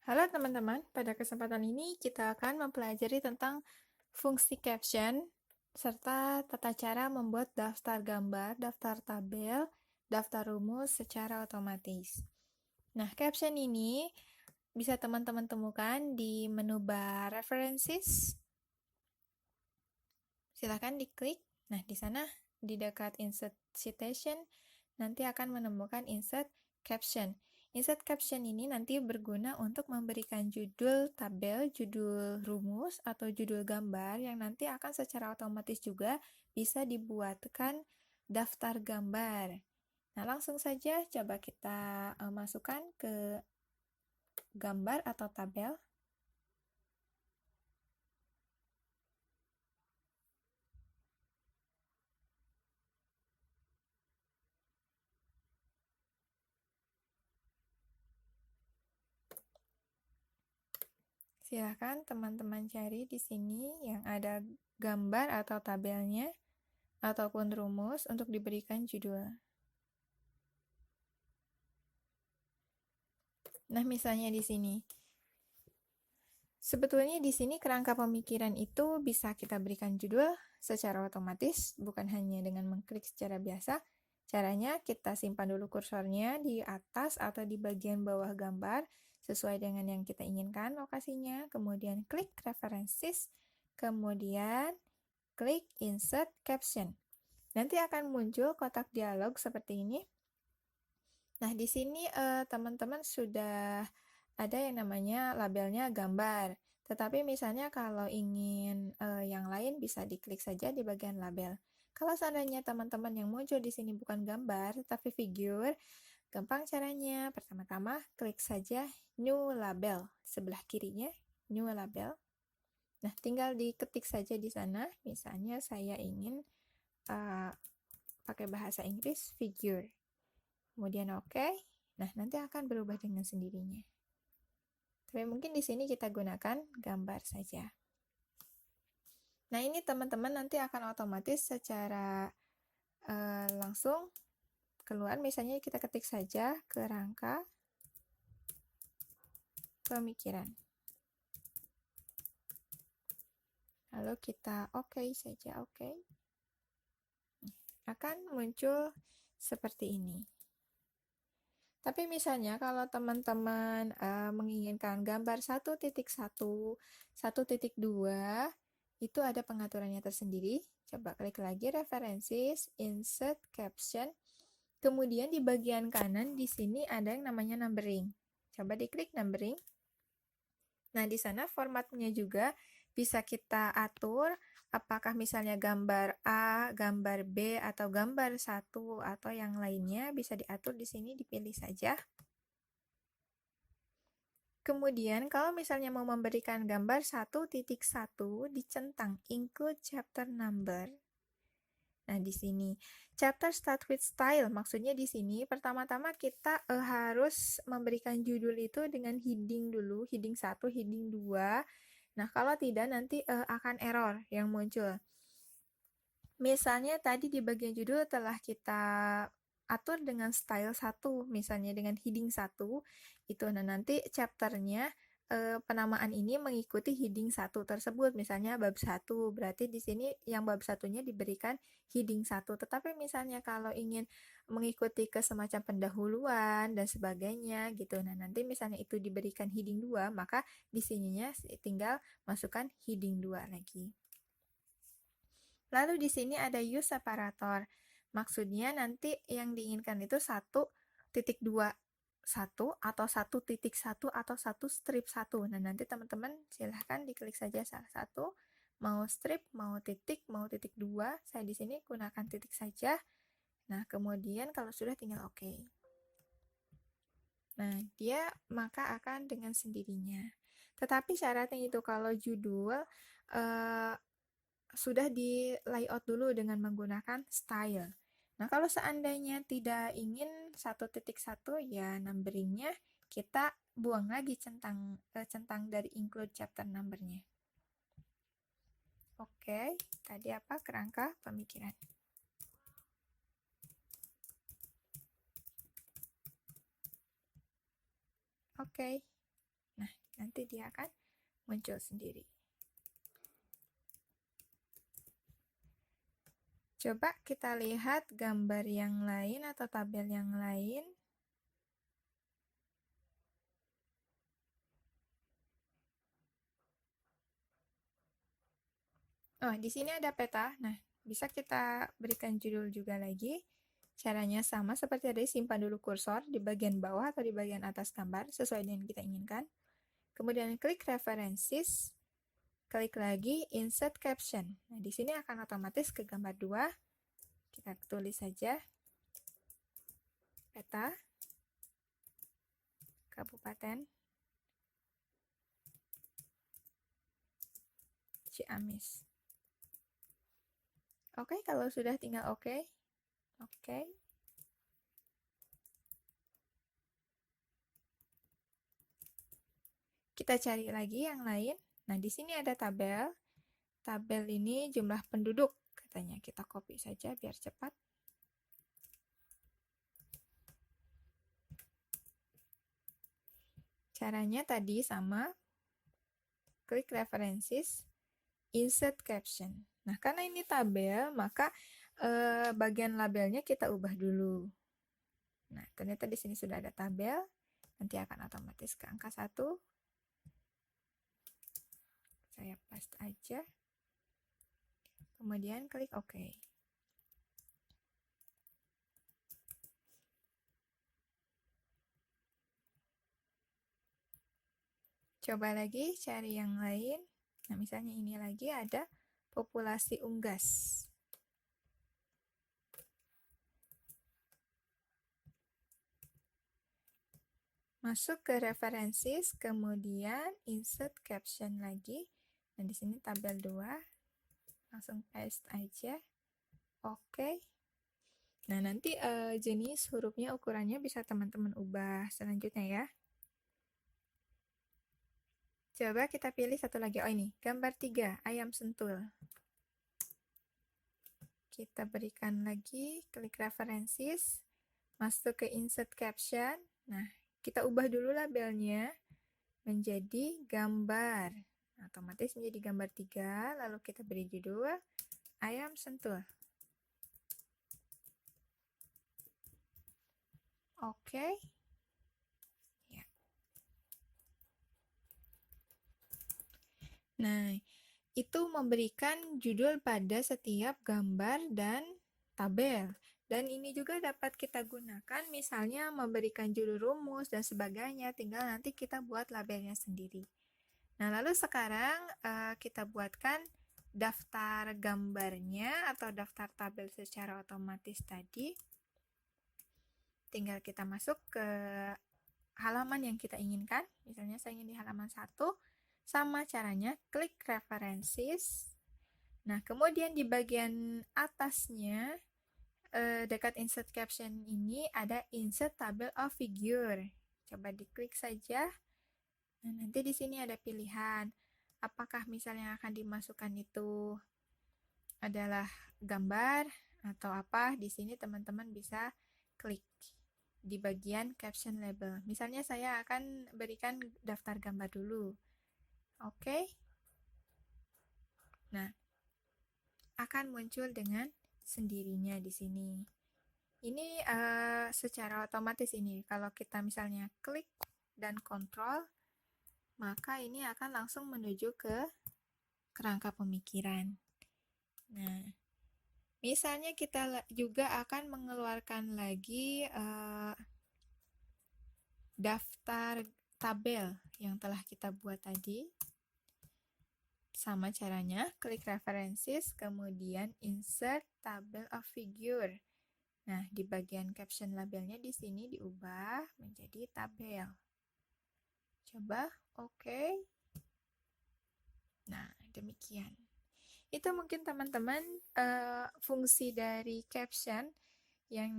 Halo teman-teman, pada kesempatan ini kita akan mempelajari tentang fungsi caption, serta tata cara membuat daftar gambar, daftar tabel, daftar rumus secara otomatis. Nah, caption ini bisa teman-teman temukan di menu bar References. Silahkan diklik. Nah, di sana di dekat Insert Citation, nanti akan menemukan Insert Caption. Insert Caption ini nanti berguna untuk memberikan judul tabel, judul rumus, atau judul gambar yang nanti akan secara otomatis juga bisa dibuatkan daftar gambar. Nah, langsung saja coba kita masukkan ke gambar atau tabel. Silahkan teman-teman cari di sini yang ada gambar atau tabelnya, ataupun rumus untuk diberikan judul. Nah, misalnya di sini. Sebetulnya di sini kerangka pemikiran itu bisa kita berikan judul secara otomatis, bukan hanya dengan mengklik secara biasa. Caranya kita simpan dulu kursornya di atas atau di bagian bawah gambar, sesuai dengan yang kita inginkan lokasinya, kemudian klik References, kemudian klik Insert Caption. Nanti akan muncul kotak dialog seperti ini. Nah, di sini teman-teman sudah ada yang namanya labelnya gambar. Tetapi misalnya kalau ingin yang lain bisa diklik saja di bagian label. Kalau seandainya teman-teman yang muncul di sini bukan gambar, tapi figur, gampang caranya. Pertama-tama klik saja New Label. Sebelah kirinya, New Label. Nah, tinggal diketik saja di sana. Misalnya saya ingin pakai bahasa Inggris figure. Kemudian oke. Nah, nanti akan berubah dengan sendirinya. Tapi mungkin di sini kita gunakan gambar saja. Nah, ini teman-teman nanti akan otomatis secara langsung keluar. Misalnya kita ketik saja kerangka pemikiran. Lalu kita oke saja, oke. Akan muncul seperti ini. Tapi misalnya kalau teman-teman menginginkan gambar 1.1, 1.2, itu ada pengaturannya tersendiri. Coba klik lagi References, Insert Caption. Kemudian di bagian kanan di sini ada yang namanya numbering. Coba diklik numbering. Nah, di sana formatnya juga bisa kita atur apakah misalnya gambar A, gambar B, atau gambar 1 atau yang lainnya bisa diatur di sini, dipilih saja. Kemudian kalau misalnya mau memberikan gambar 1.1 dicentang include chapter number. Nah, di sini chapter start with style. Maksudnya di sini pertama-tama kita harus memberikan judul itu dengan heading dulu, heading 1, heading 2. Nah, kalau tidak nanti akan error yang muncul. Misalnya tadi di bagian judul telah kita atur dengan style 1, misalnya dengan heading 1, itu nah nanti chapternya penamaan ini mengikuti heading 1 tersebut, misalnya bab 1, berarti di sini yang bab satunya diberikan heading 1. Tetapi misalnya kalau ingin mengikuti ke semacam pendahuluan dan sebagainya gitu, nah nanti misalnya itu diberikan heading 2, maka di sininya tinggal masukkan heading 2 lagi. Lalu di sini ada use separator. Maksudnya nanti yang diinginkan itu 1.21 atau 1.1 atau 1 strip 1. Nah, nanti teman-teman silahkan diklik saja salah satu. Mau strip, mau titik, mau titik 2. Saya di sini gunakan titik saja. Nah, kemudian kalau sudah tinggal oke. Nah, dia maka akan dengan sendirinya. Tetapi syaratnya itu kalau judul sudah di layout dulu dengan menggunakan style. Nah, kalau seandainya tidak ingin 1.1 ya numberingnya kita buang lagi centang dari include chapter numbernya. Oke, tadi apa? Kerangka pemikiran. Oke. Nah, nanti dia akan muncul sendiri. Coba kita lihat gambar yang lain atau tabel yang lain. Oh, di sini ada peta. Nah, bisa kita berikan judul juga lagi. Caranya sama seperti tadi, simpan dulu kursor di bagian bawah atau di bagian atas gambar sesuai dengan kita inginkan. Kemudian klik references, klik lagi insert caption. Nah, di sini akan otomatis ke gambar 2. Kita tulis saja peta Kabupaten Ciamis. Oke, kalau sudah tinggal oke. Oke. Kita cari lagi yang lain. Nah, di sini ada tabel. Tabel ini jumlah penduduk katanya. Kita copy saja biar cepat. Caranya tadi sama. Klik references, insert caption. Nah, karena ini tabel, maka bagian labelnya kita ubah dulu. Nah, ternyata di sini sudah ada tabel. Nanti akan otomatis ke angka 1. Saya paste aja. Kemudian klik OK. Coba lagi cari yang lain. Nah, misalnya ini lagi ada populasi unggas. Masuk ke references, kemudian insert caption lagi. Nah, di sini tabel 2. Langsung paste aja. Oke. Nah, nanti jenis hurufnya, ukurannya bisa teman-teman ubah selanjutnya ya. Coba kita pilih satu lagi. Oh, ini, gambar 3, ayam sentul. Kita berikan lagi, klik references, masuk ke insert caption. Nah, kita ubah dulu labelnya menjadi gambar. Nah, otomatis menjadi gambar 3, lalu kita beri judul ayam sentul. Oke. Ya. Nah, itu memberikan judul pada setiap gambar dan tabel. Dan ini juga dapat kita gunakan misalnya memberikan judul rumus dan sebagainya, tinggal nanti kita buat labelnya sendiri. Nah, lalu sekarang kita buatkan daftar gambarnya atau daftar tabel secara otomatis tadi. Tinggal kita masuk ke halaman yang kita inginkan. Misalnya saya ingin di halaman 1. Sama caranya, klik references. Nah, kemudian di bagian atasnya, dekat insert caption ini ada insert table of figure. Coba diklik saja. Nah, nanti di sini ada pilihan. Apakah misalnya yang akan dimasukkan itu adalah gambar atau apa? Di sini teman-teman bisa klik di bagian caption label. Misalnya saya akan berikan daftar gambar dulu. Oke. Nah, akan muncul dengan sendirinya di sini. Ini secara otomatis ini. Kalau kita misalnya klik dan kontrol, maka ini akan langsung menuju ke kerangka pemikiran. Nah, misalnya kita juga akan mengeluarkan lagi daftar tabel yang telah kita buat tadi. Sama caranya, klik references, kemudian insert table of figure. Nah, di bagian caption labelnya di sini diubah menjadi tabel. Coba, oke. Nah, demikian. Itu mungkin teman-teman fungsi dari caption yang